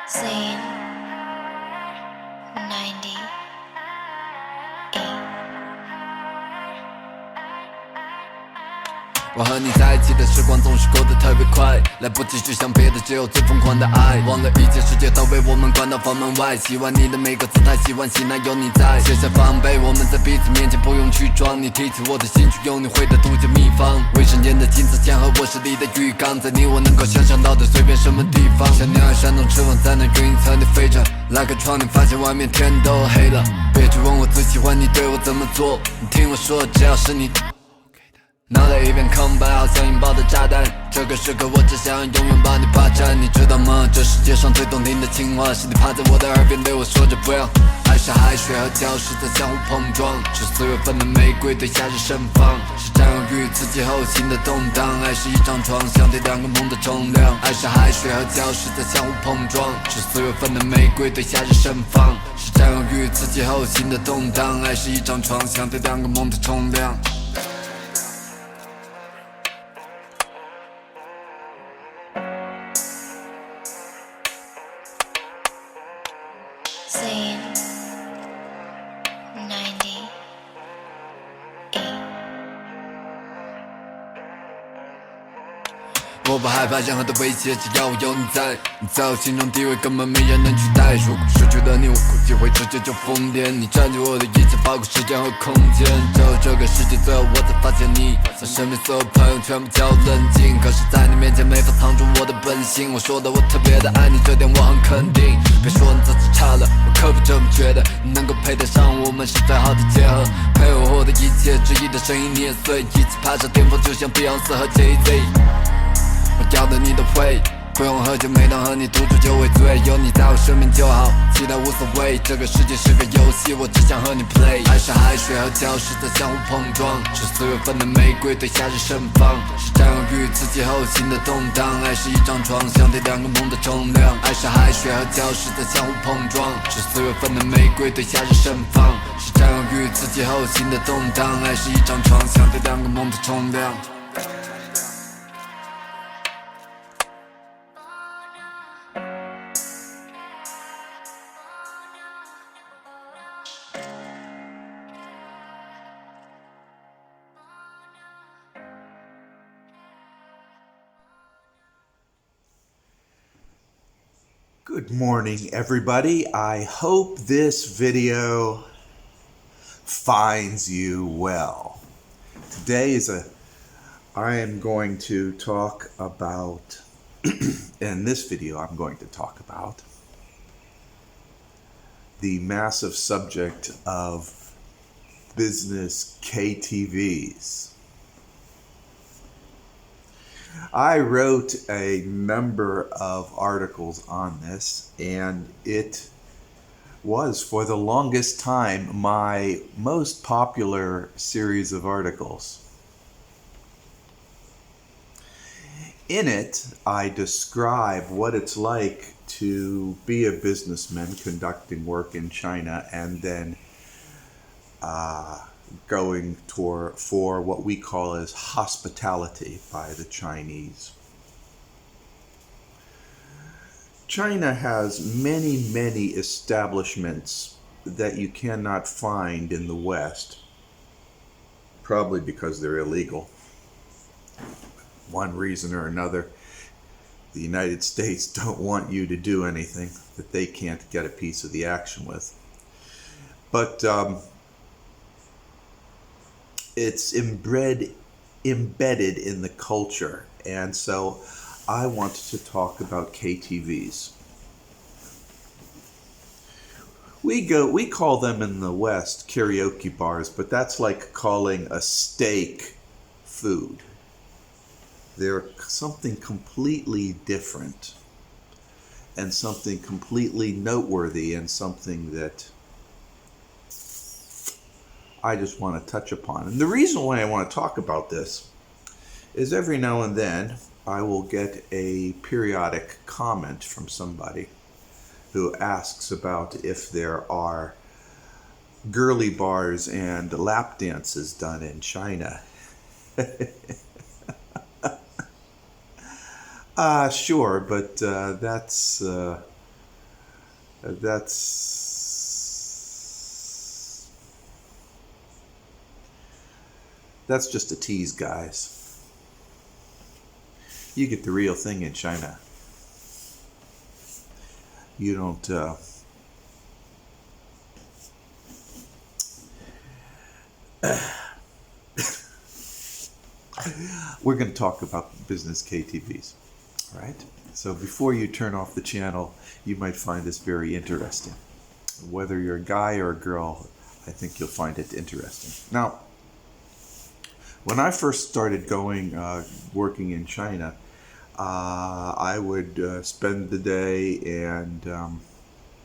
Scene 98. 我和你在一起的时光总是过得特别快，来不及去想别的，只有最疯狂的爱。忘了一切世界都被我们关到房门外，喜欢你的每个姿态，喜欢喜难有你在。卸下防备，我们在彼此面前不用去装。你提起我的兴趣，有你会的独家秘方。卫生间的金字墙和卧室里的浴缸，在你我能够想象到的随便什么地方。像鸟儿扇动翅膀在那云层里飞着，拉开窗你发现外面天都黑了。别去问我最喜欢你对我怎么做，你听我说，只要是你。脑袋一片空白，好像引爆的炸弹。这个时刻，我只想永远把你霸占。你知道吗？这世界上最动听的情话，是你趴在我的耳边对我说着不要。爱是海水和礁石在相互碰撞，是4月份的玫瑰对夏日盛放，是占有欲刺激后心的动荡。爱是一张床，相对2个梦的重量。爱是海水和礁石在相互碰撞，是4月份的玫瑰对夏日盛放，是占有欲刺激后心的动荡。爱是一张床，相对2个梦的重量。Scene 98. 我不害怕任何的威胁，只要我有你在。你在我心中地位根本没人能取代。如果失去了你，我估计会直接就疯癫。你占据我的一切，包括时间和空间。只有这个世界，最后我才发现你。我身边所有朋友全部叫我冷静，可是在你面前没法藏住我的本性。我说的我特别的爱你，这点我很肯定。别说你自己差了，我可不这么觉得。你能够配得上我们是最好的结合，陪我的一切，质疑的声音你也碎，一起爬上巅峰，就像碧昂斯和 Jay-Z。我要的你都会，不用喝酒，每当和你独处就会醉。有你在我身边就好，其他无所谓。这个世界是个游戏，我只想和你 play。爱是海水和礁石在相互碰撞，是4月份的玫瑰对夏日盛放，是占有欲刺激后心的动荡。爱是一张床，相对2个梦的重量。爱是海水和礁石在相互碰撞，是4月份的玫瑰对夏日盛放，是占有欲刺激后心的动荡。爱是一张床，相对2个梦的重量。Good morning, everybody. I hope this video finds you well. I am going to talk about, in this video, I'm going to talk about the massive subject of business KTVs. I wrote a number of articles on this, and it was for the longest time my most popular series of articles. In it, I describe what it's like to be a businessman conducting work in China and then going for what we call as hospitality by the Chinese. China has many establishments that you cannot find in the West, probably because they're illegal. One reason or another, the United States don't want you to do anything that they can't get a piece of the action with. But it's embedded in the culture, and so I wanted to talk about KTVs. We call them in the West karaoke bars, but that's like calling a steak food. They're something completely different and something completely noteworthy and something that I just want to touch upon. And the reason why I want to talk about this is every now and then I will get a periodic comment from somebody who asks about if there are girly bars and lap dances done in China. Sure, but that's That's just a tease, guys. You get the real thing in China. You don't. We're going to talk about business KTVs, right? So before you turn off the channel, you might find this very interesting. Whether you're a guy or a girl, I think you'll find it interesting. Now, when I first started working in China, I would spend the day and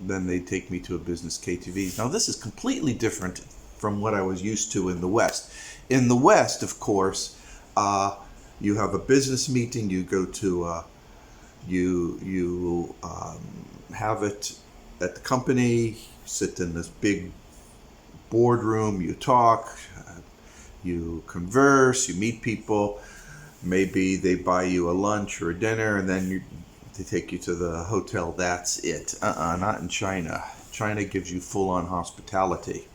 then they'd take me to a business KTV. Now, this is completely different from what I was used to in the West. In the West, of course, you have a business meeting, you go to, you have it at the company, sit in this big boardroom, you talk, you converse, you meet people. Maybe they buy you a lunch or a dinner, and then they take you to the hotel. That's it. Not in China. China gives you full-on hospitality.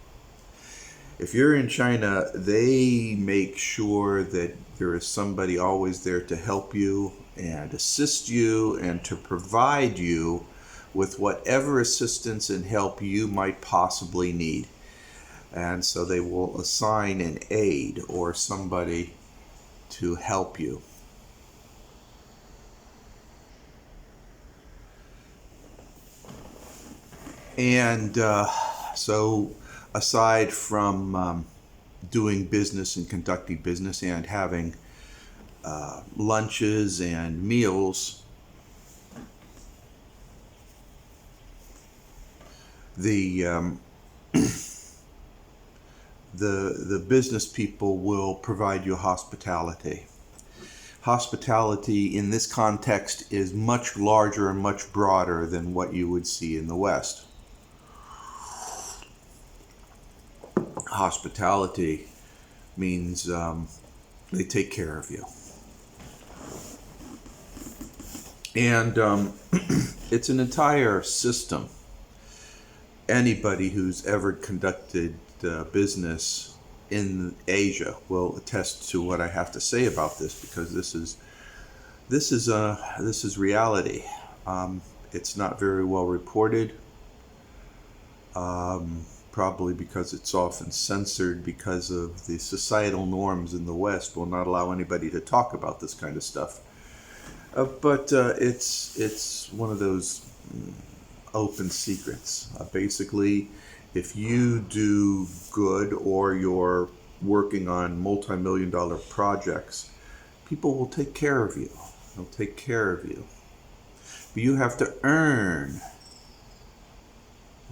If you're in China, they make sure that there is somebody always there to help you and assist you and to provide you with whatever assistance and help you might possibly need. And so they will assign an aide or somebody to help you. And so aside from doing business and conducting business and having lunches and meals, the business people will provide you hospitality. Hospitality in this context is much larger and much broader than what you would see in the West. Hospitality means they take care of you. And it's an entire system. Anybody who's ever conducted business in Asia will attest to what I have to say about this, because this is reality. It's not very well reported, probably because it's often censored because of the societal norms in the West will not allow anybody to talk about this kind of stuff. But it's one of those open secrets. Basically, if you do good or you're working on multi-million-dollar projects, people will take care of you. They'll take care of you. But you have to earn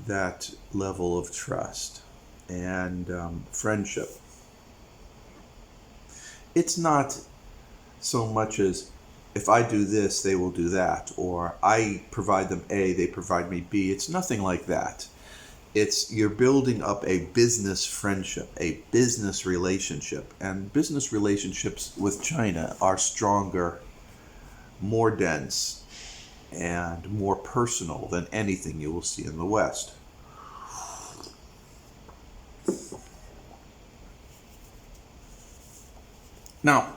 that level of trust and friendship. It's not so much as if I do this, they will do that, or I provide them A, they provide me B. It's nothing like that. It's you're building up a business friendship, a business relationship. And business relationships with China are stronger, more dense, and more personal than anything you will see in the West. Now,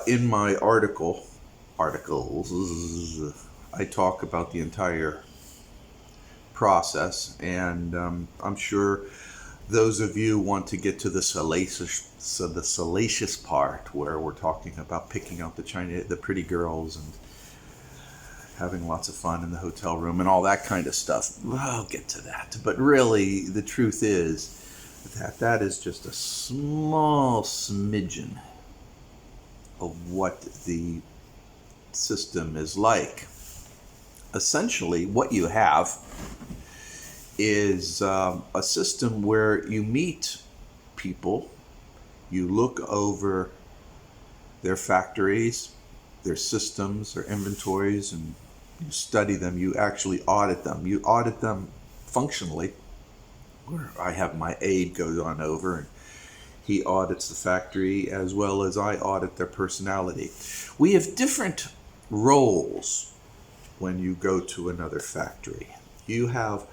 in my articles, I talk about the entire process, and I'm sure those of you want to get to the salacious part where we're talking about picking out the pretty girls and having lots of fun in the hotel room and all that kind of stuff. Well, I'll get to that. But really, the truth is that is just a small smidgen of what the system is like. Essentially, what you have is a system where you meet people, you look over their factories, their systems, their inventories, and you study them. You actually audit them. You audit them functionally, where I have my aide go on over and he audits the factory as well as I audit their personality. We have different roles when you go to another factory. You have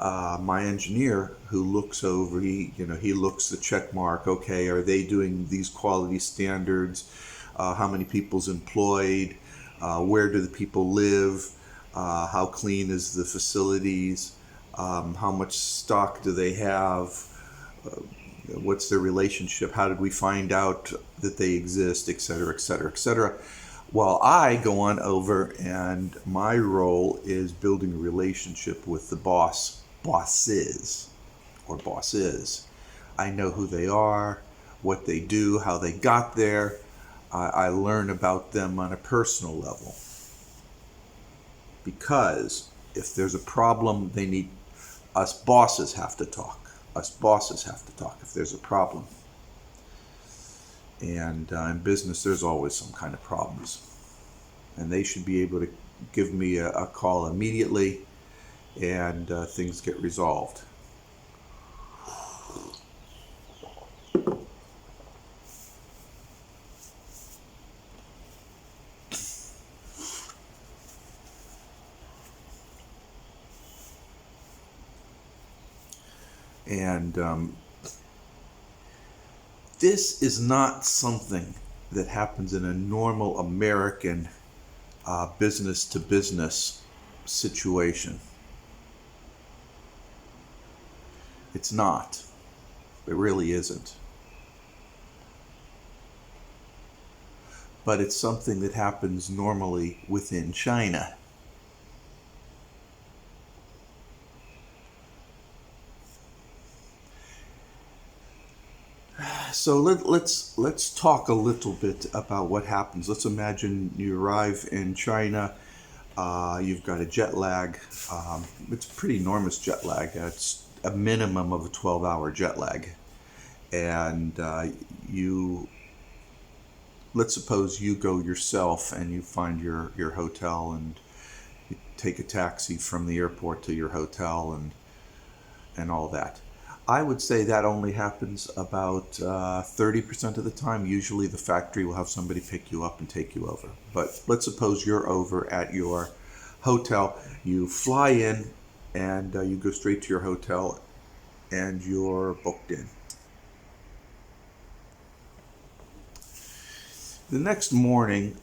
my engineer who looks over, he looks the check mark, okay, are they doing these quality standards? How many people's employed? Where do the people live? How clean is the facilities? How much stock do they have? What's their relationship? How did we find out that they exist, et cetera, et cetera, et cetera. While I go on over and my role is building a relationship with the bosses. I know who they are, what they do, how they got there. I learn about them on a personal level. Because if there's a problem, us bosses have to talk. Us bosses have to talk if there's a problem. And in business, there's always some kind of problems. And they should be able to give me a call immediately, and things get resolved. And this is not something that happens in a normal American business to business situation. It's not. It really isn't. But it's something that happens normally within China. So let's talk a little bit about what happens. Let's imagine you arrive in China. You've got a jet lag. It's a pretty enormous jet lag. It's a minimum of a 12-hour jet lag. And let's suppose you go yourself and you find your hotel, and you take a taxi from the airport to your hotel and all that. I would say that only happens about 30% of the time. Usually the factory will have somebody pick you up and take you over. But let's suppose you're over at your hotel. You fly in and you go straight to your hotel and you're booked in. The next morning,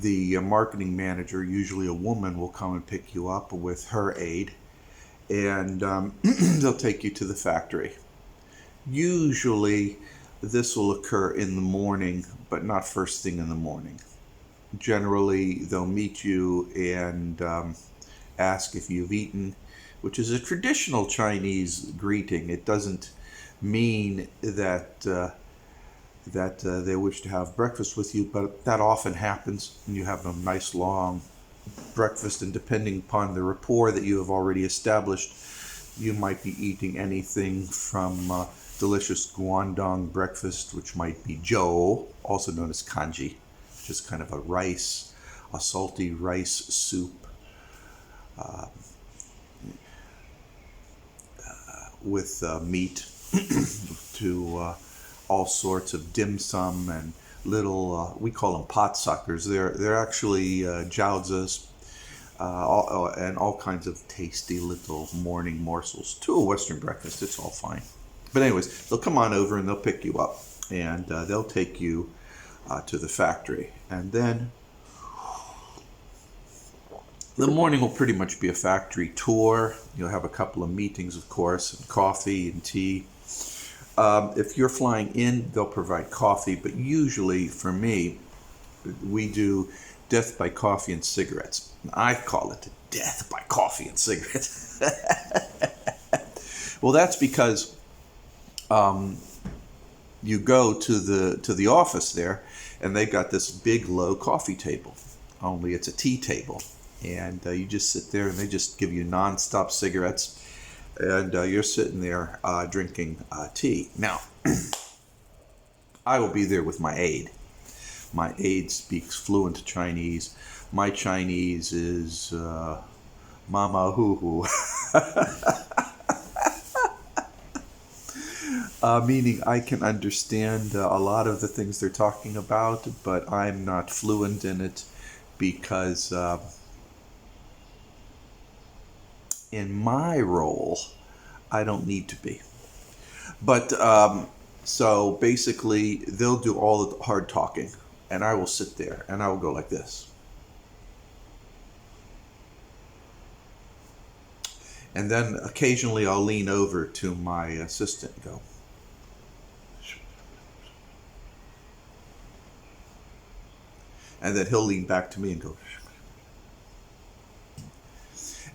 the marketing manager, usually a woman, will come and pick you up with her aide. And they'll take you to the factory. Usually this will occur in the morning, but not first thing in the morning. Generally, they'll meet you and ask if you've eaten, which is a traditional Chinese greeting. It doesn't mean that they wish to have breakfast with you, but that often happens, and you have a nice long breakfast, and depending upon the rapport that you have already established, you might be eating anything from delicious Guangdong breakfast, which might be zhou, also known as kanji, which is kind of a salty rice soup with meat, to all sorts of dim sum and little, we call them pot suckers. They're actually jiaozas, and all kinds of tasty little morning morsels to a Western breakfast. It's all fine. But anyways, they'll come on over and they'll pick you up, and they'll take you to the factory. And then the morning will pretty much be a factory tour. You'll have a couple of meetings, of course, and coffee and tea. If you're flying in, they'll provide coffee, but usually for me, we do death by coffee and cigarettes. I call it death by coffee and cigarettes. Well, that's because you go to the office there, and they've got this big low coffee table, only it's a tea table, and you just sit there and they just give you non-stop cigarettes. And you're sitting there drinking tea. Now, I will be there with my aide. My aide speaks fluent Chinese. My Chinese is mama hoo hoo. Meaning I can understand a lot of the things they're talking about, but I'm not fluent in it. because in my role, I don't need to be. But so basically, they'll do all the hard talking, and I will sit there and I will go like this. And then occasionally I'll lean over to my assistant and go. And then he'll lean back to me and go.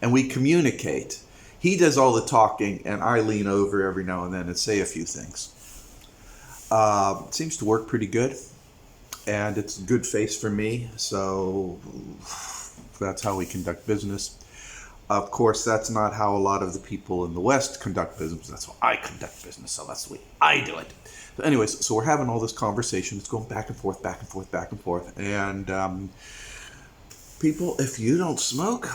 And we communicate. He does all the talking, and I lean over every now and then and say a few things. It seems to work pretty good, and it's a good face for me, so that's how we conduct business. Of course, that's not how a lot of the people in the West conduct business. That's how I conduct business, so that's the way I do it. So anyways, so we're having all this conversation. It's going back and forth, back and forth, back and forth. And people, if you don't smoke,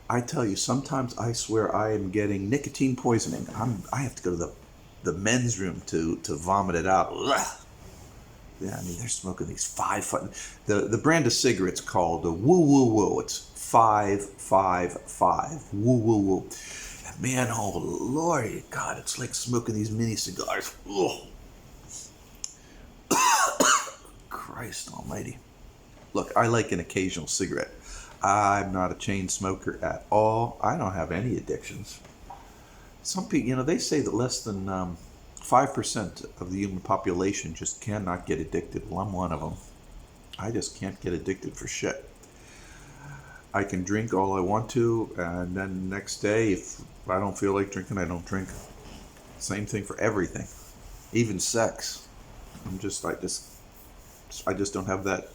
I tell you, sometimes I swear I am getting nicotine poisoning. I have to go to the men's room to vomit it out. Yeah, I mean, they're smoking these 5 foot. The brand of cigarettes called Woo Woo Woo. It's 555. Woo Woo Woo. And man, oh Lord, God, it's like smoking these mini cigars. Ugh. Christ Almighty. Look, I like an occasional cigarette. I'm not a chain smoker at all. I don't have any addictions. Some people, they say that less than 5% of the human population just cannot get addicted. Well, I'm one of them. I just can't get addicted for shit. I can drink all I want to, and then the next day, if I don't feel like drinking, I don't drink. Same thing for everything, even sex. I just don't have that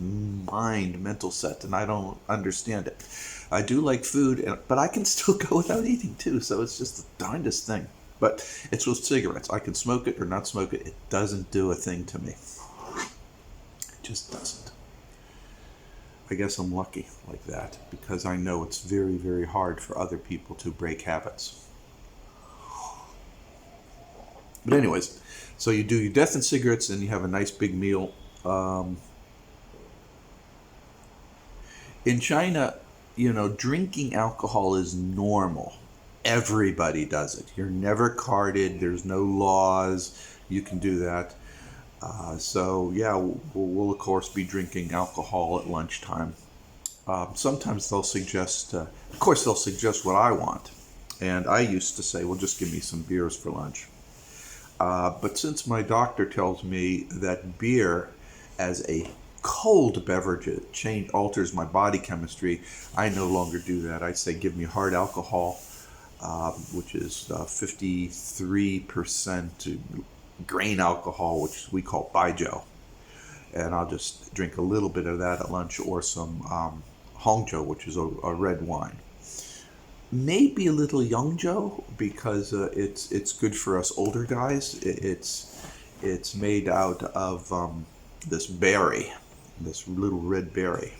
mental set, and I don't understand it. I do like food, but I can still go without eating too, so it's just the darndest thing. But it's with cigarettes. I can smoke it or not smoke it. It doesn't do a thing to me. It just doesn't. I guess I'm lucky like that, because I know it's very, very hard for other people to break habits. But anyways, so you do your death and cigarettes, and you have a nice big meal. In China, drinking alcohol is normal. Everybody does it. You're never carded. There's no laws. You can do that. So yeah, we'll of course be drinking alcohol at lunchtime. Sometimes they'll suggest, of course they'll suggest what I want. And I used to say, well, just give me some beers for lunch. But since my doctor tells me that beer as a cold beverage alters my body chemistry, I no longer do that. I say give me hard alcohol, which is 53% grain alcohol, which we call baijiu, and I'll just drink a little bit of that at lunch, or some hongzhou, which is a red wine. Maybe a little yongzhou, because it's good for us older guys. It's made out of this berry, this little red berry.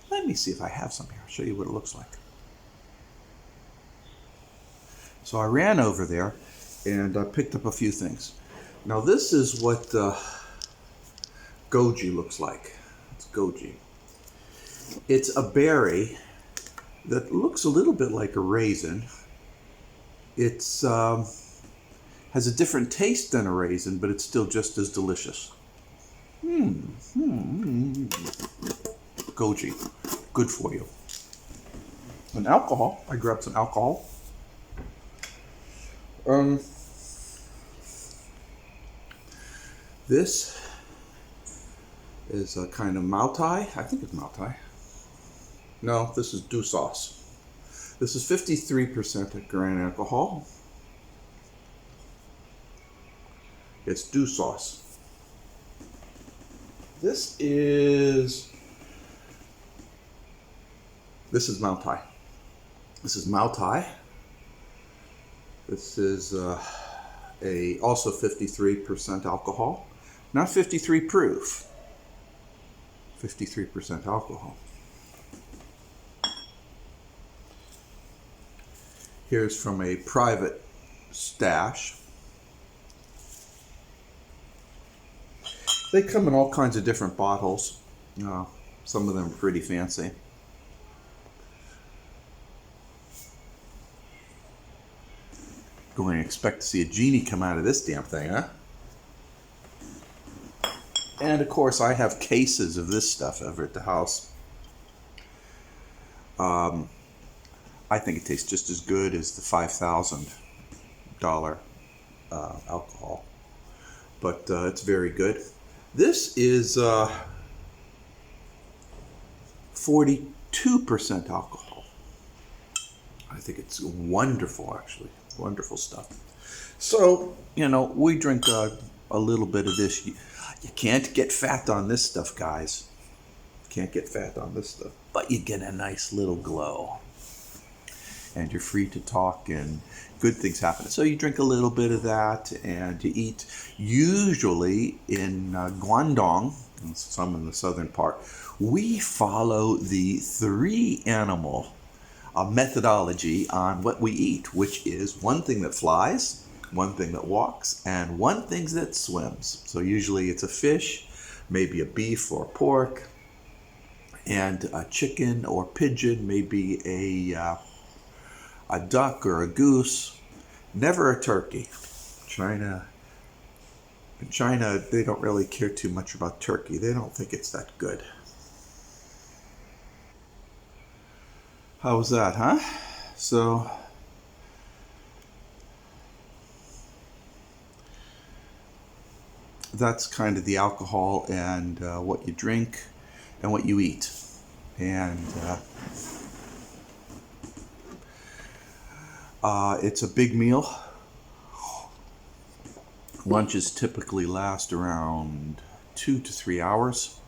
Let me see if I have some here. I'll show you what it looks like. So I ran over there and I picked up a few things. Now this is what goji looks like. It's goji. It's a berry that looks a little bit like a raisin. It's has a different taste than a raisin, but it's still just as delicious. Goji, good for you. And alcohol. I grabbed some alcohol. This is a kind of Moutai. I think it's Moutai. No, this is dew sauce. This is 53% grain alcohol. It's dew sauce. This is Moutai. This is Moutai. This is also 53% alcohol. Not 53 proof. 53% alcohol. Here's from a private stash. They come in all kinds of different bottles. Some of them are pretty fancy. Going to expect to see a genie come out of this damn thing, huh? And of course, I have cases of this stuff over at the house. I think it tastes just as good as the $5,000 alcohol, but it's very good. This is 42% alcohol. I think it's wonderful, actually. Wonderful stuff. So, we drink a little bit of this. You can't get fat on this stuff, guys. Can't get fat on this stuff. But you get a nice little glow. And you're free to talk and good things happen. So you drink a little bit of that and you eat. Usually in Guangdong, some in the southern part, we follow the 3-animal methodology on what we eat, which is one thing that flies, one thing that walks, and one thing that swims. So usually it's a fish, maybe a beef or pork, and a chicken or pigeon, maybe a duck or a goose, never a turkey. In China, they don't really care too much about turkey. They don't think it's that good. How was that, huh? So, that's kind of the alcohol and what you drink and what you eat. And it's a big meal. Lunches typically last around 2 to 3 hours.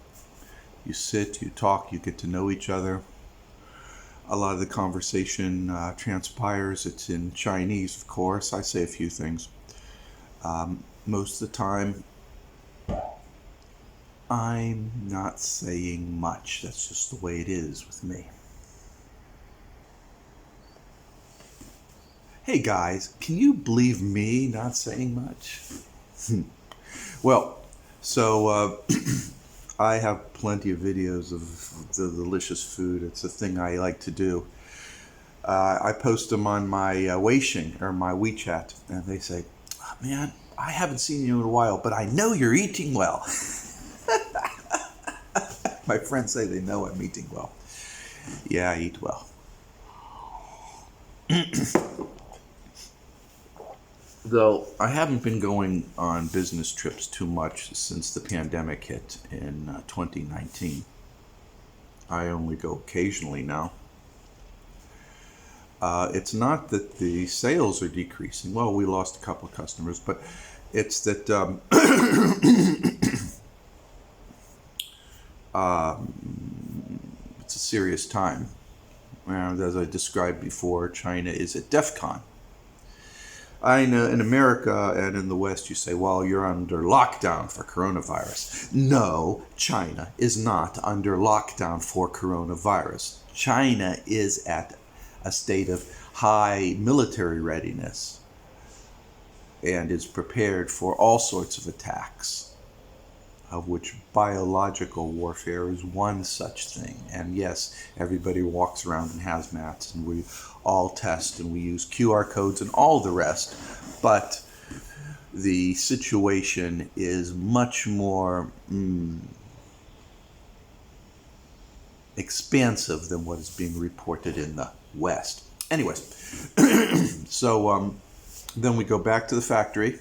You sit, you talk, you get to know each other. A lot of the conversation transpires. It's in Chinese, of course. I say a few things. Most of the time, I'm not saying much. That's just the way it is with me. Hey guys, can you believe me not saying much? Well, so I have plenty of videos of the delicious food. It's a thing I like to do. I post them on my Weixin or my WeChat, and they say, oh, man, I haven't seen you in a while, but I know you're eating well. My friends say they know I'm eating well. Yeah, I eat well. Though I haven't been going on business trips too much since the pandemic hit in 2019. I only go occasionally now. It's not that the sales are decreasing. Well, we lost a couple of customers, but it's that it's a serious time. And as I described before, China is at DEF CON. I know in America and in the West you say, well, you're under lockdown for coronavirus. No, China is not under lockdown for coronavirus. China is at a state of high military readiness and is prepared for all sorts of attacks, of which biological warfare is one such thing. And yes, everybody walks around in hazmats, and we all test, and we use QR codes and all the rest. But the situation is much more expansive than what is being reported in the West. Anyways, so then we go back to the factory.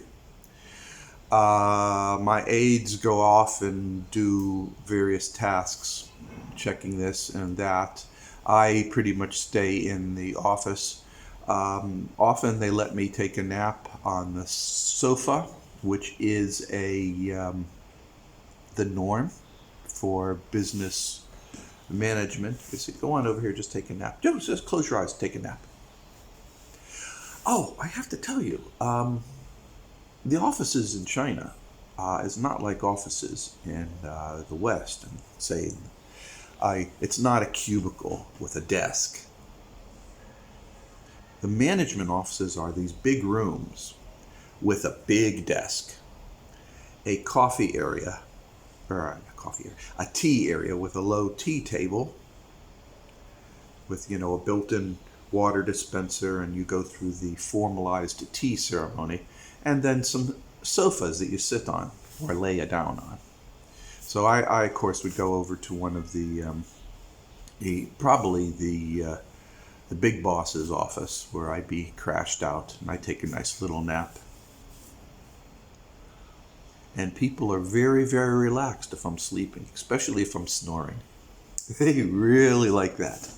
My aides go off and do various tasks, checking this and that. I pretty much stay in the office. Often they let me take a nap on the sofa, which is the norm for business management. They say, go on over here, just take a nap. Just close your eyes, take a nap. Oh, I have to tell you, the offices in China is not like offices in the West. And say, it's not a cubicle with a desk. The management offices are these big rooms with a big desk, a coffee area, or a coffee area, a tea area with a low tea table with, a built-in water dispenser, and you go through the formalized tea ceremony, and then some sofas that you sit on or lay down on. So I of course would go over to one of probably the big boss's office where I'd be crashed out, and I'd take a nice little nap. And people are very, very relaxed if I'm sleeping, especially if I'm snoring. They really like that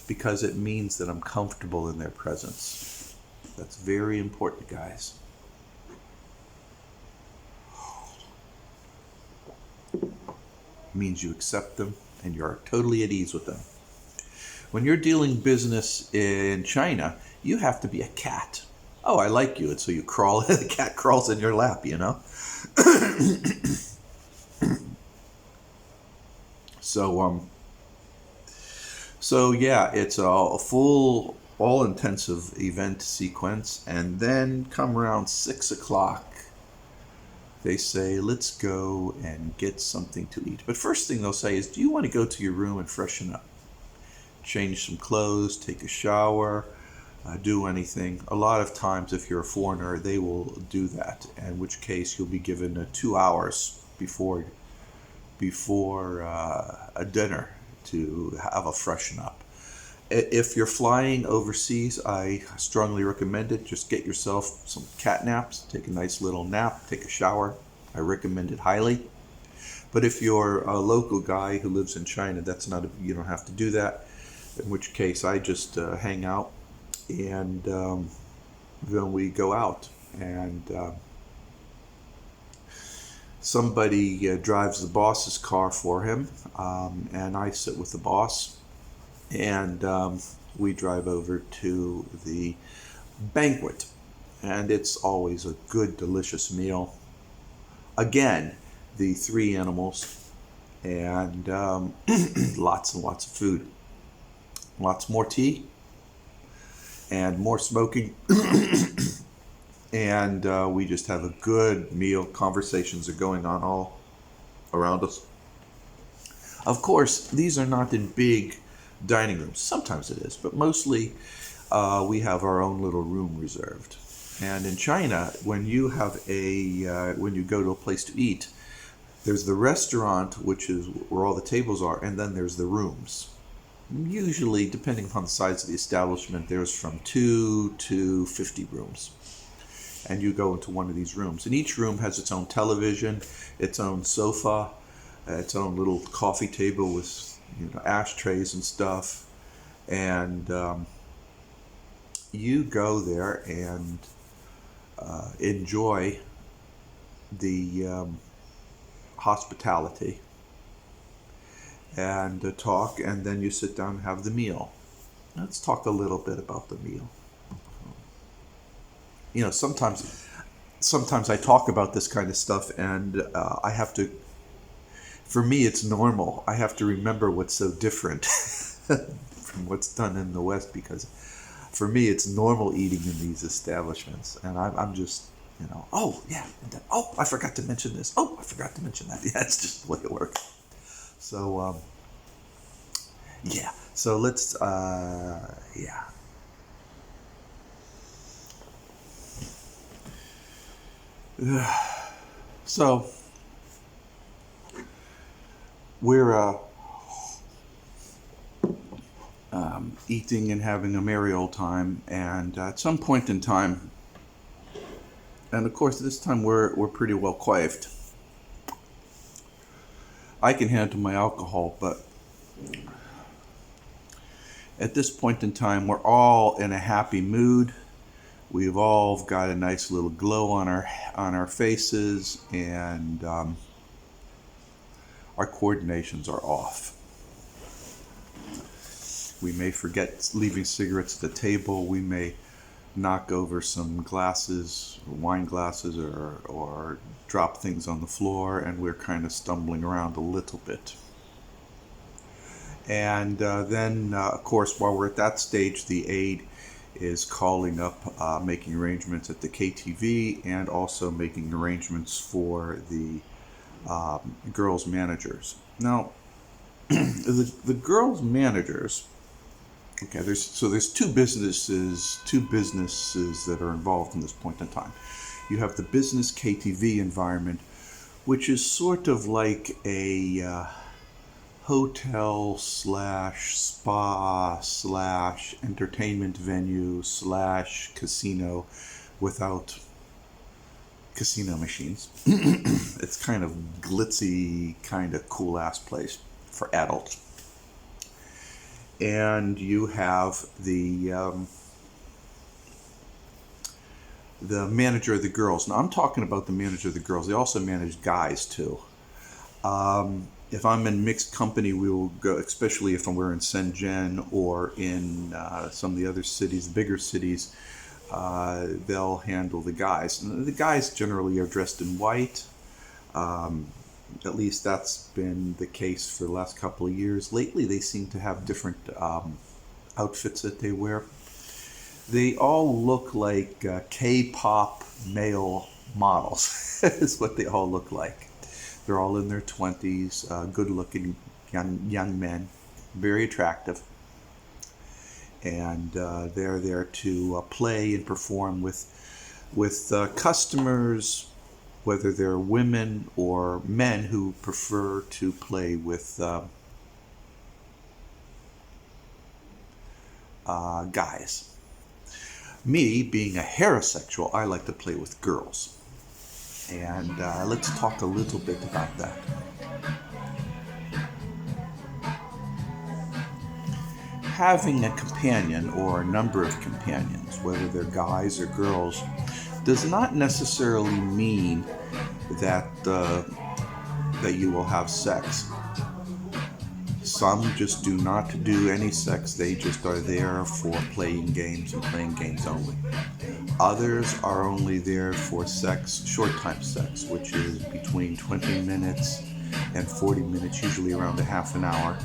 because it means that I'm comfortable in their presence. That's very important, guys. It means you accept them and you're totally at ease with them. When you're dealing business in China, you have to be a cat. Oh, I like you. And so you crawl, the cat crawls in your lap, So yeah, it's a full, all-intensive event sequence, and then come around 6 o'clock, they say, let's go and get something to eat. But first thing they'll say is, do you want to go to your room and freshen up? Change some clothes, take a shower, do anything. A lot of times, if you're a foreigner, they will do that, in which case you'll be given 2 hours before a dinner to have a freshen up. If you're flying overseas, I strongly recommend it. Just get yourself some cat naps, take a nice little nap, take a shower. I recommend it highly. But if you're a local guy who lives in China, you don't have to do that. In which case, I just hang out, and then we go out, and somebody drives the boss's car for him, and I sit with the boss, and we drive over to the banquet, and it's always a good, delicious meal. Again, the 3 animals, and lots and lots of food. Lots more tea, and more smoking, and we just have a good meal. Conversations are going on all around us. Of course, these are not in big dining rooms. Sometimes it is, but mostly we have our own little room reserved. And in China, when you go to a place to eat, there's the restaurant, which is where all the tables are, and then there's the rooms. Usually, depending upon the size of the establishment, there's from 2 to 50 rooms. And you go into one of these rooms. And each room has its own television, its own sofa, its own little coffee table with ashtrays and stuff. And you go there and enjoy the hospitality and talk, and then you sit down and have the meal. Let's talk a little bit about the meal. Sometimes I talk about this kind of stuff, and for me it's normal. I have to remember what's so different from what's done in the West, because for me it's normal eating in these establishments, and I'm just, oh yeah, and then, oh, I forgot to mention this, oh, I forgot to mention that. Yeah, it's just the way it works. So, yeah. So let's, yeah. So we're eating and having a merry old time, and at some point in time, and of course this time we're pretty well coiffed. I can handle my alcohol, but at this point in time, we're all in a happy mood. We've all got a nice little glow on our faces, and our coordinations are off. We may forget leaving cigarettes at the table. We may knock over some glasses, wine glasses, or drop things on the floor, and we're kind of stumbling around a little bit. And then, of course, while we're at that stage, the aide is calling up, making arrangements at the KTV, and also making arrangements for the girls managers. Now, the girls managers. Okay, there's two businesses that are involved in this point in time. You have the business KTV environment, which is sort of like a hotel slash spa slash entertainment venue slash casino without casino machines. It's kind of glitzy, kind of cool ass place for adults. And you have the manager of the girls. Now I'm talking about the manager of the girls. They also manage guys too. If I'm in mixed company, we will go, especially if we're in Shenzhen or in some of the other cities, bigger cities, they'll handle the guys. And the guys generally are dressed in white. At least that's been the case for the last couple of years. Lately, they seem to have different outfits that they wear. They all look like K-pop male models. Is what they all look like. They're all in their 20s, good-looking young men, very attractive. And they're there to play and perform with customers, whether they're women or men who prefer to play with guys. Me, being a heterosexual, I like to play with girls. And let's talk a little bit about that. Having a companion or a number of companions, whether they're guys or girls, does not necessarily mean that that you will have sex. Some just do not do any sex. They just are there for playing games and playing games only. Others are only there for sex, short-time sex, which is between 20 minutes and 40 minutes, usually around a half an hour.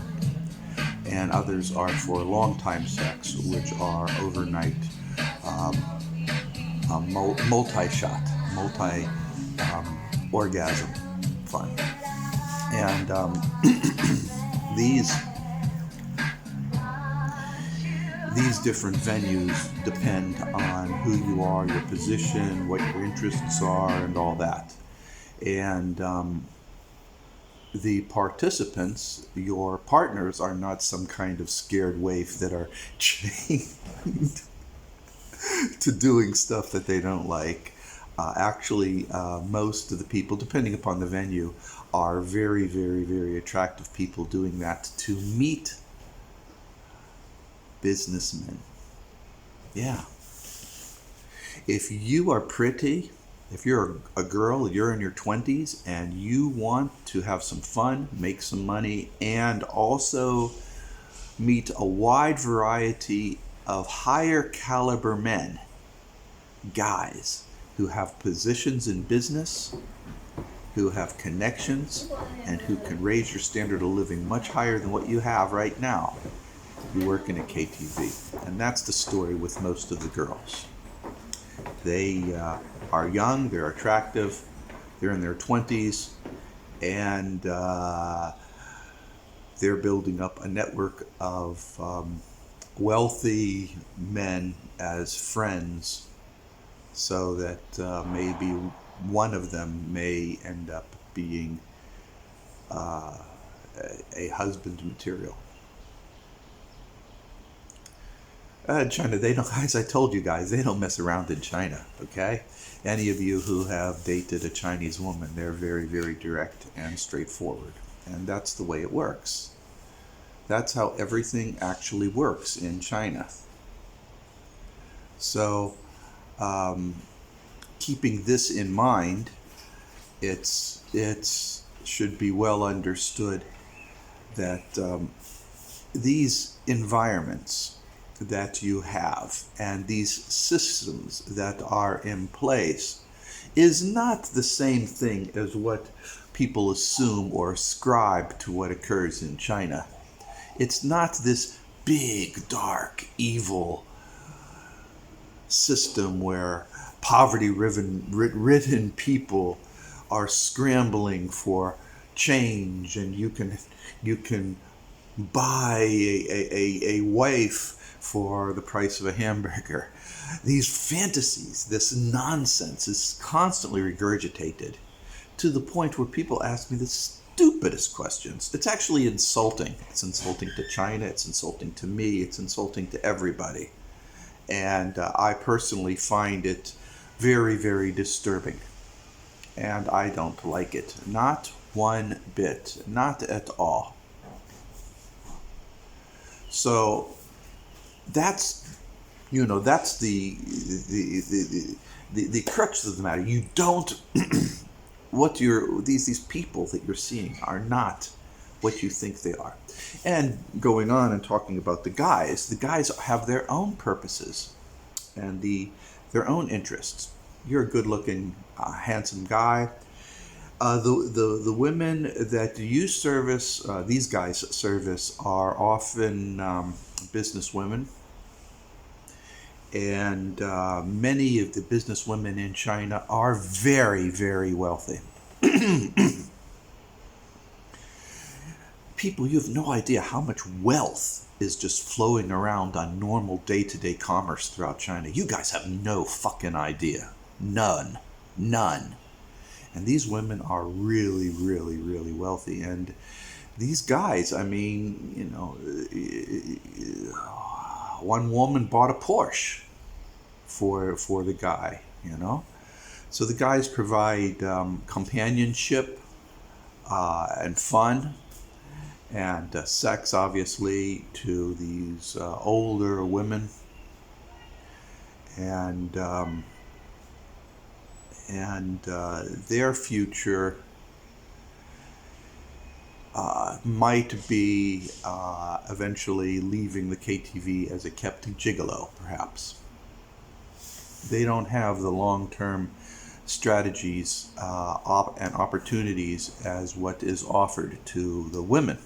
And others are for long-time sex, which are overnight multi-shot, orgasm fun. And these different venues depend on who you are, your position, what your interests are, and all that. And the participants, your partners, are not some kind of scared waif that are chained to doing stuff that they don't like. Actually, most of the people, depending upon the venue, are very, very, very attractive people doing that to meet businessmen. Yeah. If you are pretty, if you're a girl, you're in your 20s, and you want to have some fun, make some money, and also meet a wide variety of higher caliber men, guys who have positions in business, who have connections, and who can raise your standard of living much higher than what you have right now, you work in a KTV. And that's the story with most of the girls. They are young, they're attractive, they're in their 20s, and they're building up a network of wealthy men as friends, so that maybe one of them may end up being a husband material. China, they don't, as I told you guys, they don't mess around in China, okay? Any of you who have dated a Chinese woman, they're very, very direct and straightforward. And that's the way it works. That's how everything actually works in China. So, keeping this in mind, it's should be well understood that these environments that you have and these systems that are in place is not the same thing as what people assume or ascribe to what occurs in China. It's not this big, dark, evil system where poverty-ridden people are scrambling for change, and you can buy a wife for the price of a hamburger. These fantasies, this nonsense is constantly regurgitated to the point where people ask me the stupidest questions. It's actually insulting. It's insulting to China, it's insulting to me, it's insulting to everybody. And I personally find it very, very disturbing. And I don't like it. Not one bit. Not at all. So that's, that's the crux of the matter. You don't, these people that you're seeing are not what you think they are. And going on and talking about the guys have their own purposes and their own interests. You're a good-looking, handsome guy. The women that you service, these guys service, are often business women. And many of the business women in China are very, very wealthy. People, you have no idea how much wealth is just flowing around on normal day-to-day commerce throughout China. You guys have no fucking idea. None. And these women are really, really, really wealthy. And these guys, I mean, one woman bought a Porsche for the guy, So the guys provide companionship and fun and sex, obviously, to these older women. And their future might be eventually leaving the KTV as a kept gigolo, perhaps. They don't have the long-term strategies and opportunities as what is offered to the women.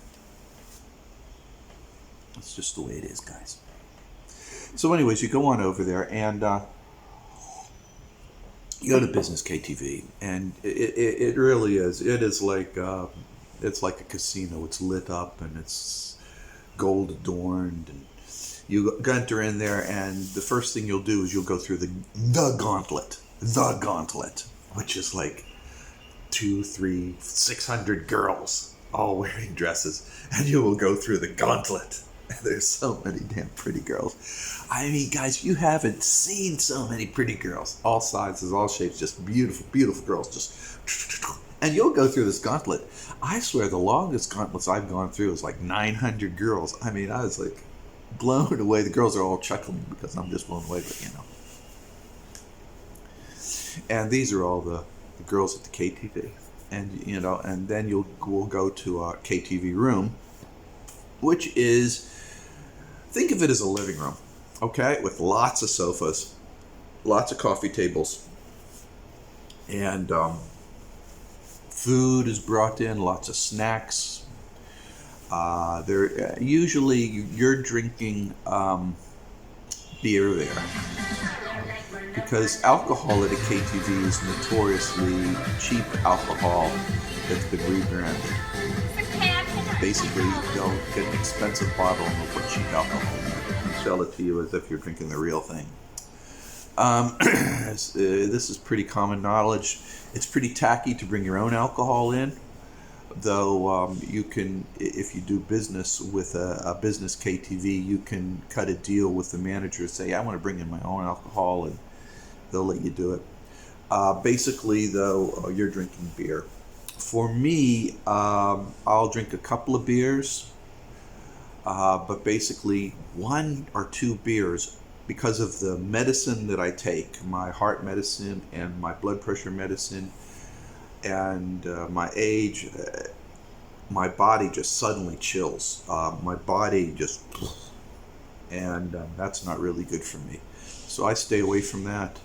That's just the way it is, guys. So anyways, you go on over there and you go to Business KTV, and it really is. It is like it's like a casino. It's lit up and it's gold adorned, and you enter in there, and the first thing you'll do is you'll go through the gauntlet, which is like 200, 300, 600 girls all wearing dresses, and you will go through the gauntlet. There's so many damn pretty girls. I mean, guys, you haven't seen so many pretty girls. All sizes, all shapes, just beautiful, beautiful girls. And you'll go through this gauntlet. I swear the longest gauntlets I've gone through is like 900 girls. I mean, I was like blown away. The girls are all chuckling because I'm just blown away, but And these are all the girls at the KTV. And, and then we'll go to a KTV room, which is, think of it as a living room, okay? With lots of sofas, lots of coffee tables, and food is brought in, lots of snacks. Usually you're drinking beer there, because alcohol at a KTV is notoriously cheap alcohol that's been rebranded. Basically, they'll get an expensive bottle and they'll put cheap alcohol in it and sell it to you as if you're drinking the real thing. This is pretty common knowledge. It's pretty tacky to bring your own alcohol in, though you can, if you do business with a business KTV, you can cut a deal with the manager, say, I want to bring in my own alcohol, and they'll let you do it. Basically, though, you're drinking beer. For me, I'll drink a couple of beers, but basically 1 or 2 beers, because of the medicine that I take, my heart medicine and my blood pressure medicine, and my age, my body just suddenly chills. My body just, and that's not really good for me. So I stay away from that.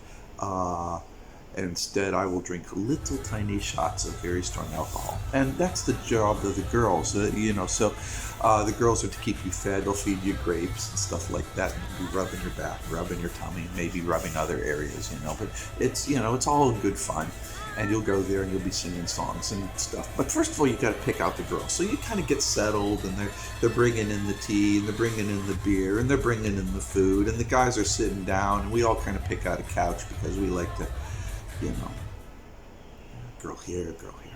Instead, I will drink little tiny shots of very strong alcohol. And that's the job of the girls, So the girls are to keep you fed. They'll feed you grapes and stuff like that. And you'll be rubbing your back, rubbing your tummy, maybe rubbing other areas, But it's, it's all good fun. and you'll go there and you'll be singing songs and stuff. But first of all, you got to pick out the girls. So you kind of get settled, and they're bringing in the tea, and they're bringing in the beer, and they're bringing in the food, and the guys are sitting down, and we all kind of pick out a couch because we like to, you know, girl here, girl here.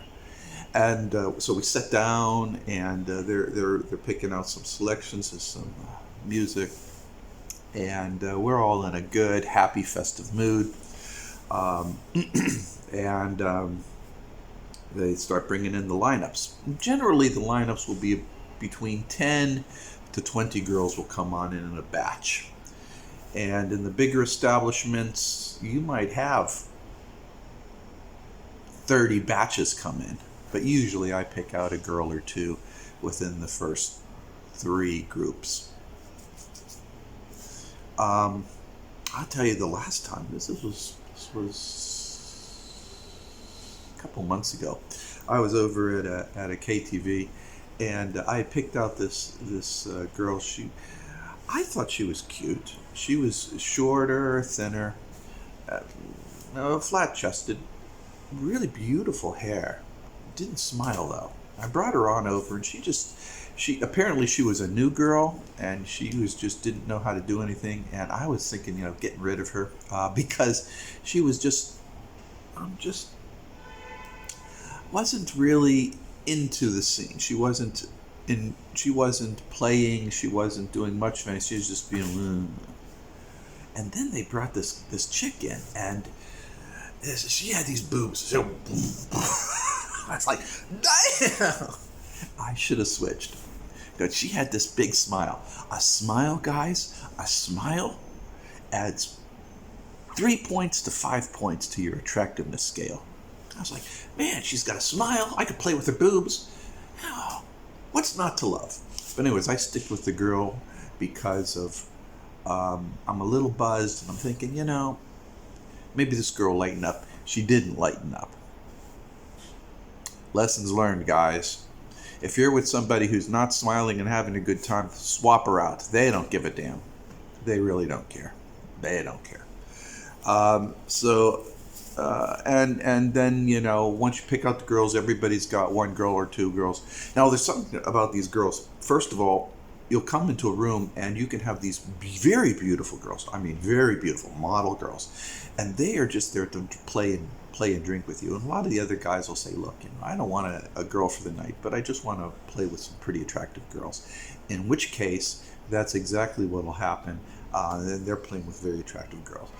And so we sit down, and they're picking out some selections of some music, and we're all in a good, happy, festive mood. And they start bringing in the lineups. Generally, the lineups will be between 10 to 20 girls will come on in a batch. And in the bigger establishments, you might have 30 batches come in. But usually I pick out a girl or two within the first 3 groups. I'll tell you the last time, this was a couple months ago. I was over at a KTV, and I picked out this girl. I thought she was cute. She was shorter, thinner, flat-chested, really beautiful hair. Didn't smile though. I brought her on over, and she apparently she was a new girl, and she just didn't know how to do anything. And I was thinking, getting rid of her because she was just wasn't really into the scene. She wasn't playing. She wasn't doing much of anything. She was just being. And then they brought this chick in, and she had these boobs. So I was like, damn! I should have switched. But she had this big smile. A smile, guys, a smile adds 3 points to 5 points to your attractiveness scale. I was like, man, she's got a smile. I could play with her boobs. Oh, what's not to love? But anyways, I stick with the girl because of I'm a little buzzed, and I'm thinking, maybe this girl will lighten up. She didn't lighten up. Lessons learned, guys. If you're with somebody who's not smiling and having a good time, swap her out. They don't give a damn. They really don't care. They don't care. And then, once you pick out the girls, everybody's got one girl or 2 girls. Now, there's something about these girls. First of all, you'll come into a room and you can have these very beautiful girls. I mean, very beautiful model girls. And they are just there to play and drink with you. And a lot of the other guys will say, look, I don't want a girl for the night, but I just want to play with some pretty attractive girls. In which case, that's exactly what will happen. They're playing with very attractive girls.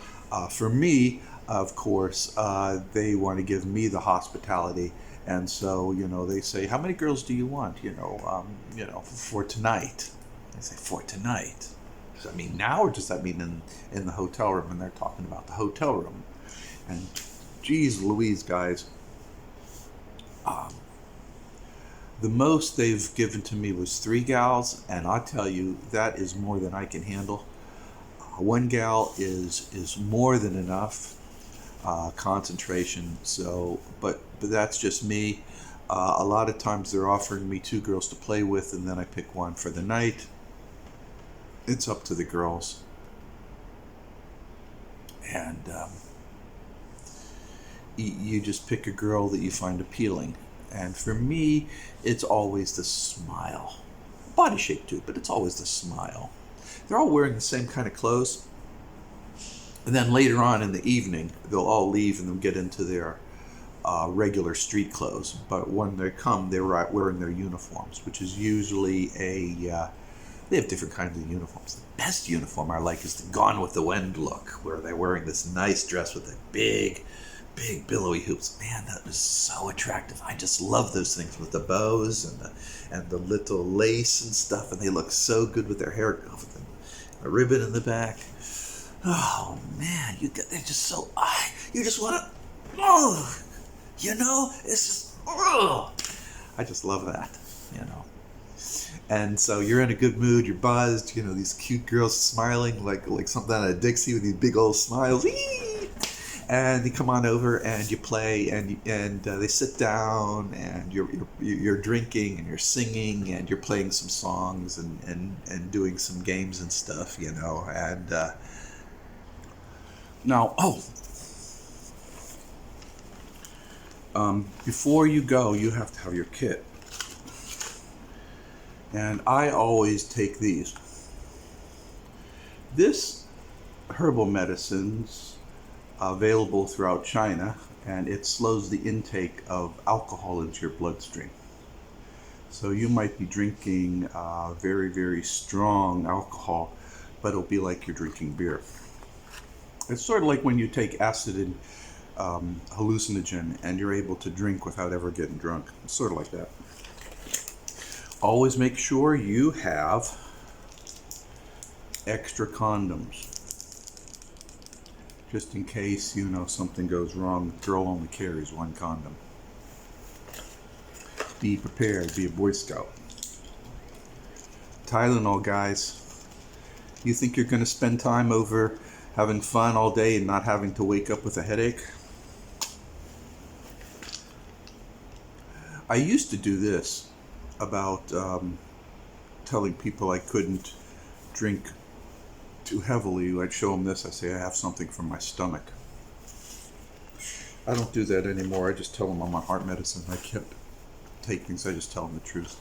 For me, of course, they want to give me the hospitality. And so, they say, how many girls do you want, for tonight? I say, for tonight. Does that mean now, or does that mean in the hotel room? And they're talking about the hotel room. And geez Louise, guys, the most they've given to me was 3 gals, and I'll tell you, that is more than I can handle. 1 gal is more than enough concentration. So, but that's just me. A lot of times they're offering me 2 girls to play with, and then I pick one for the night. It's up to the girls. And you just pick a girl that you find appealing. And for me, it's always the smile. Body shape too, but it's always the smile. They're all wearing the same kind of clothes. And then later on in the evening, they'll all leave and they'll get into their regular street clothes. But when they come, they're wearing their uniforms, which is usually they have different kinds of uniforms. The best uniform I like is the Gone with the Wind look, where they're wearing this nice dress with the big billowy hoops. Man, that is so attractive. I just love those things with the bows and the little lace and stuff, and they look so good with their hair with a ribbon in the back. Oh man, they're just so you just want to it's just I just love that, And so you're in a good mood, you're buzzed, these cute girls smiling like something out of Dixie with these big old smiles. And you come on over and you play, and they sit down, and you're drinking and you're singing and you're playing some songs and doing some games and stuff, And now, Before you go, you have to have your kit. And I always take these. This herbal medicine's available throughout China, and it slows the intake of alcohol into your bloodstream. So you might be drinking very, very strong alcohol, but it'll be like you're drinking beer. It's sort of like when you take acid and hallucinogen and you're able to drink without ever getting drunk. It's sort of like that. Always make sure you have extra condoms. Just in case, something goes wrong. The girl only carries one condom. Be prepared. Be a Boy Scout. Tylenol, guys. You think you're going to spend time over having fun all day and not having to wake up with a headache? I used to do this about telling people I couldn't drink too heavily. I'd show them this. I say I have something from my stomach. I don't do that anymore. I just tell them I'm on heart medicine. I can't take things. I just tell them the truth.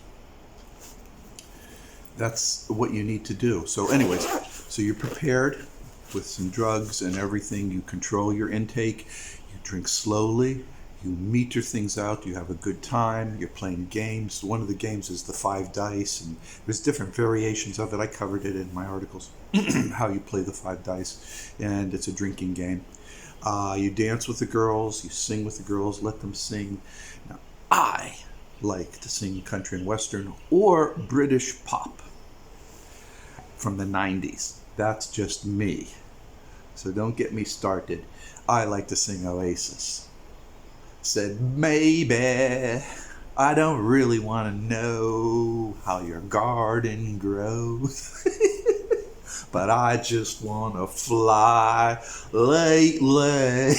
That's what you need to do. So anyways, so you're prepared with some drugs and everything. You control your intake. You drink slowly. You meter things out. You have a good time. You're playing games. One of the games is the 5 dice, and there's different variations of it. I covered it in my articles, how you play the 5 dice, and it's a drinking game. You dance with the girls. You sing with the girls. Let them sing. Now, I like to sing country and western or British pop from the 90s. That's just me. So don't get me started. I like to sing Oasis. Said, maybe I don't really want to know how your garden grows, but I just want to fly lately.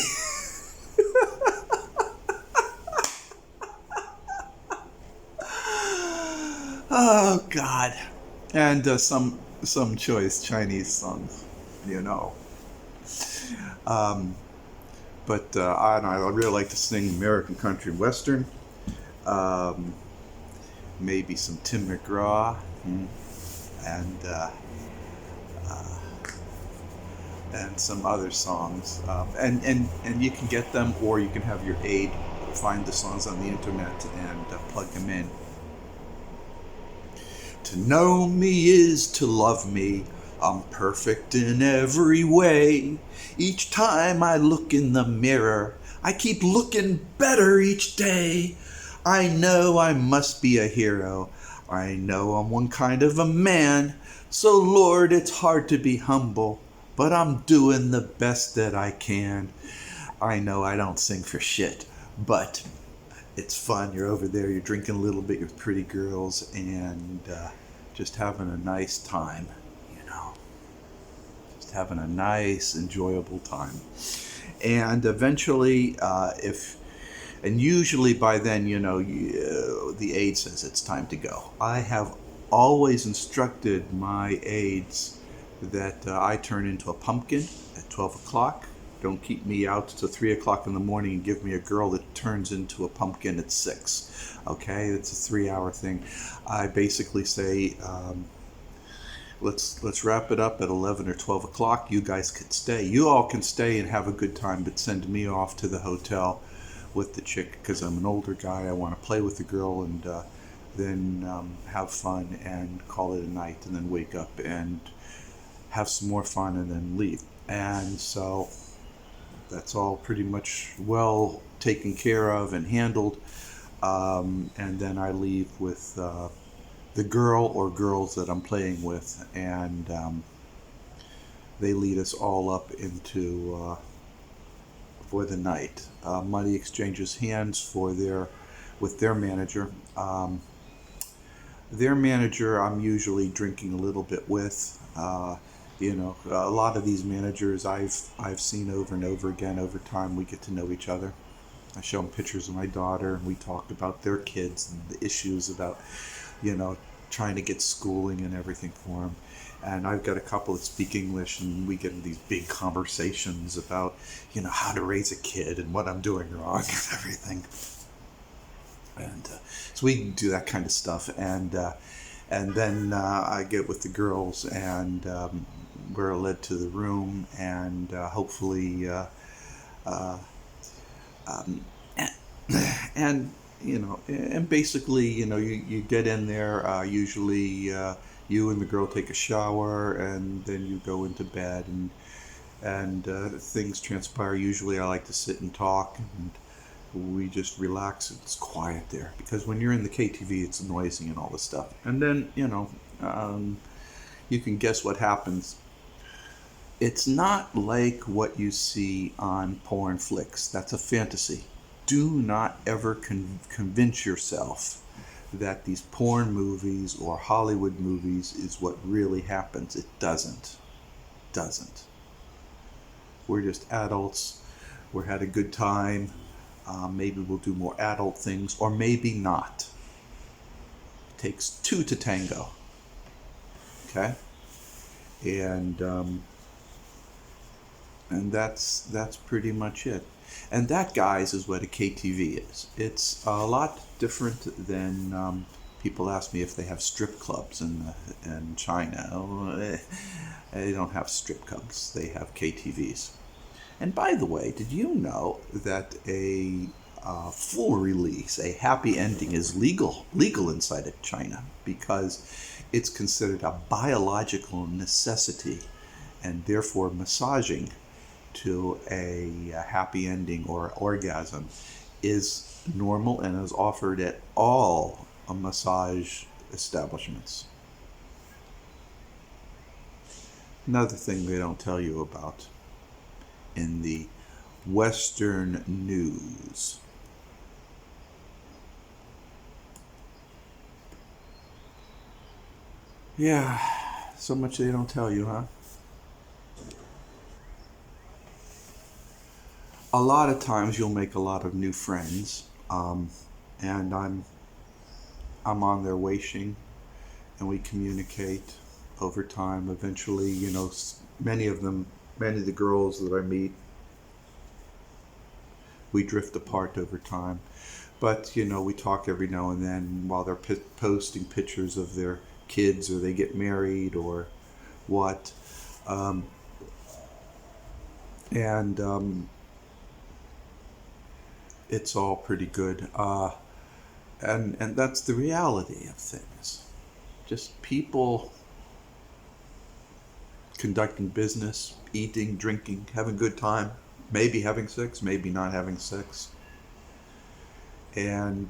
Oh God. And some choice Chinese songs, But I really like to sing American country and western. Maybe some Tim McGraw and some other songs. And you can get them, or you can have your aide find the songs on the internet and plug them in. To know me is to love me. I'm perfect in every way. Each time I look in the mirror, I keep looking better each day. I know I must be a hero. I know I'm one kind of a man. So Lord, it's hard to be humble, but I'm doing the best that I can. I know I don't sing for shit, but it's fun. You're over there, you're drinking a little bit with pretty girls and just having a nice time. Having a nice, enjoyable time. And eventually, usually by then, the aide says it's time to go. I have always instructed my aides that I turn into a pumpkin at 12 o'clock. Don't keep me out till 3 o'clock in the morning and give me a girl that turns into a pumpkin at 6. Okay, it's a 3-hour thing. I basically say, Let's wrap it up at 11 or 12 o'clock. You guys could stay. You all can stay and have a good time, but send me off to the hotel with the chick because I'm an older guy. I want to play with the girl and then have fun and call it a night and then wake up and have some more fun and then leave. And so that's all pretty much well taken care of and handled. And then I leave with the girl or girls that I'm playing with, and they lead us all up into for the night. Money exchanges hands with their manager. Their manager I'm usually drinking a little bit with. A lot of these managers I've seen over and over again. Over time, we get to know each other. I show them pictures of my daughter, and we talk about their kids and the issues about, trying to get schooling and everything for them. And I've got a couple that speak English, and we get in these big conversations about, how to raise a kid and what I'm doing wrong and everything. And so we do that kind of stuff. And then I get with the girls, and we're led to the room, and hopefully, and basically, you get in there. Usually, you and the girl take a shower, and then you go into bed, and things transpire. Usually, I like to sit and talk, and we just relax. It's quiet there, because when you're in the KTV, it's noisy and all this stuff. And then, you can guess what happens. It's not like what you see on porn flicks. That's a fantasy. Do not ever convince yourself that these porn movies or Hollywood movies is what really happens. It doesn't. We're just adults. We're had a good time. Maybe we'll do more adult things, or maybe not. It takes two to tango. Okay? And that's pretty much it. And that, guys, is what a KTV is. It's a lot different than people ask me if they have strip clubs in China. They don't have strip clubs. They have KTVs. And by the way, did you know that a full release, a happy ending, is legal inside of China, because it's considered a biological necessity, and therefore massaging to a happy ending or orgasm is normal and is offered at all massage establishments. Another thing they don't tell you about in the Western news. Yeah, so much they don't tell you, huh? A lot of times you'll make a lot of new friends, and I'm on their waiting, and we communicate over time. Eventually, many of the girls that I meet, we drift apart over time. But, we talk every now and then while they're posting pictures of their kids, or they get married, or what. It's all pretty good. And that's the reality of things. Just people conducting business, eating, drinking, having a good time, maybe having sex, maybe not having sex, and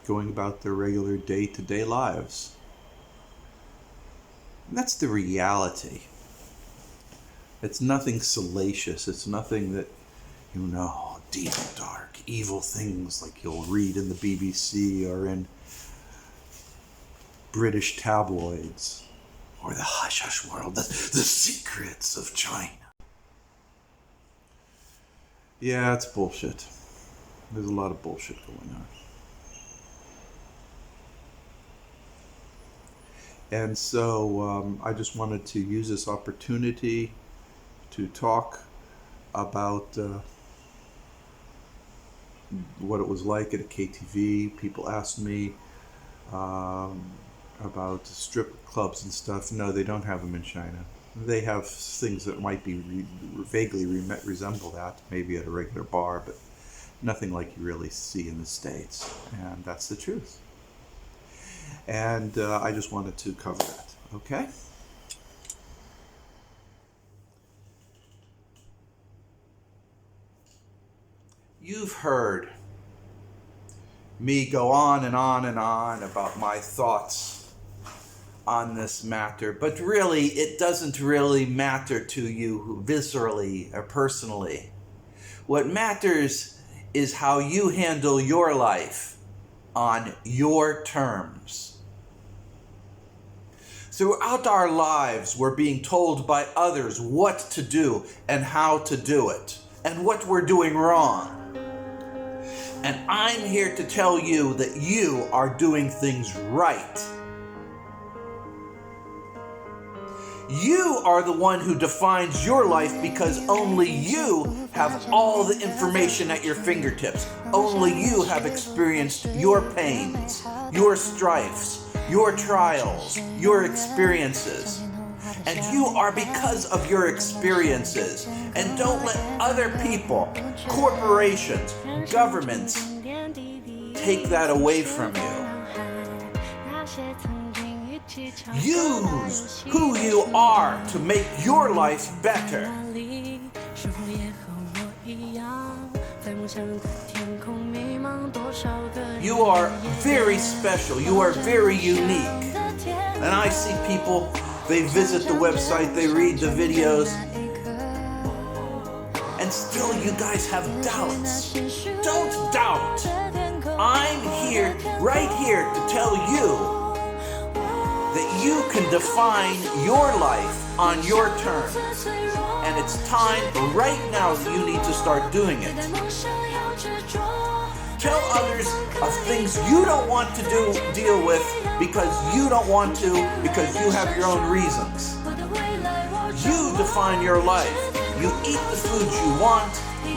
going about their regular day-to-day lives. And that's the reality. It's nothing salacious. It's nothing that, deep, dark, evil things like you'll read in the BBC or in British tabloids, or the hush-hush world, the secrets of China. Yeah, it's bullshit. There's a lot of bullshit going on. And so I just wanted to use this opportunity to talk about what it was like at a KTV. People asked me about strip clubs and stuff. No, they don't have them in China. They have things that might be vaguely resemble that, maybe at a regular bar, but nothing like you really see in the States. And that's the truth. And I just wanted to cover that. Okay? You've heard me go on and on and on about my thoughts on this matter, but really it doesn't really matter to you viscerally or personally. What matters is how you handle your life on your terms. Throughout our lives, we're being told by others what to do and how to do it, and what we're doing wrong. And I'm here to tell you that you are doing things right. You are the one who defines your life because only you have all the information at your fingertips. Only you have experienced your pains, your strifes, your trials, your experiences. And you are because of your experiences. And don't let other people, corporations, governments take that away from you. Use who you are to make your life better. You are very special. You are very unique. And I see people, they visit the website, they read the videos, and still you guys have doubts. Don't doubt. I'm here, right here, to tell you that you can define your life on your terms. And it's time right now that you need to start doing it. Tell others of things you don't want to deal with because you don't want to, because you have your own reasons. You define your life. You eat the foods you want,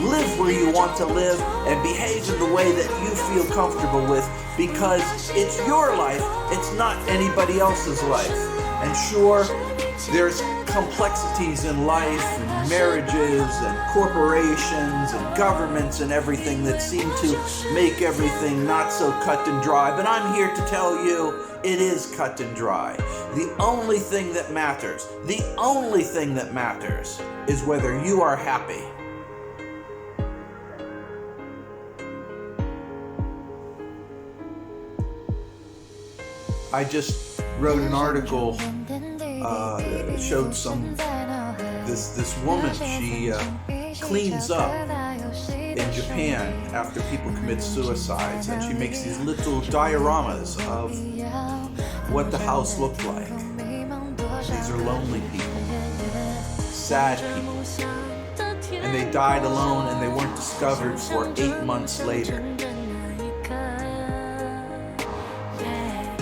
live where you want to live, and behave in the way that you feel comfortable with because it's your life, it's not anybody else's life. And sure, there's complexities in life, and marriages, and corporations, and governments, and everything that seem to make everything not so cut and dry. But I'm here to tell you, it is cut and dry. The only thing that matters, is whether you are happy. I just wrote an article, showed this woman, she cleans up in Japan after people commit suicides, and she makes these little dioramas of what the house looked like. These are lonely people, sad people, and they died alone and they weren't discovered for 8 months later.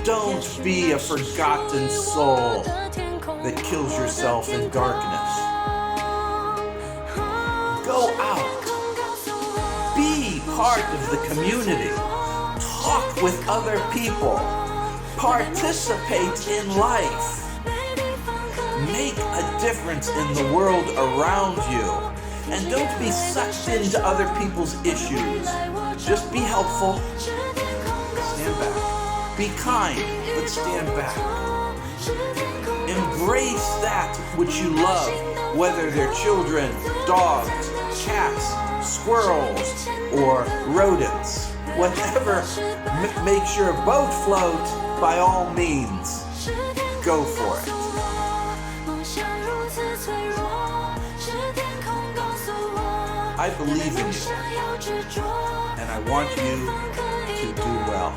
Don't be a forgotten soul that kills yourself in darkness. Go out. Be part of the community. Talk with other people. Participate in life. Make a difference in the world around you. And don't be sucked into other people's issues. Just be helpful. Stand back. Be kind, but stand back. Embrace that which you love, whether they're children, dogs, cats, squirrels, or rodents. Whatever makes your boat float, by all means, go for it. I believe in you, and I want you to do well.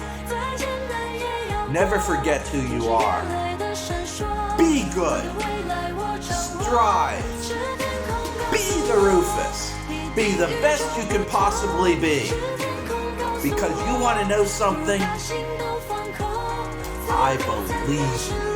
Never forget who you are. Be good. Strive. Be the Rufus. Be the best you can possibly be. Because you want to know something? I believe you.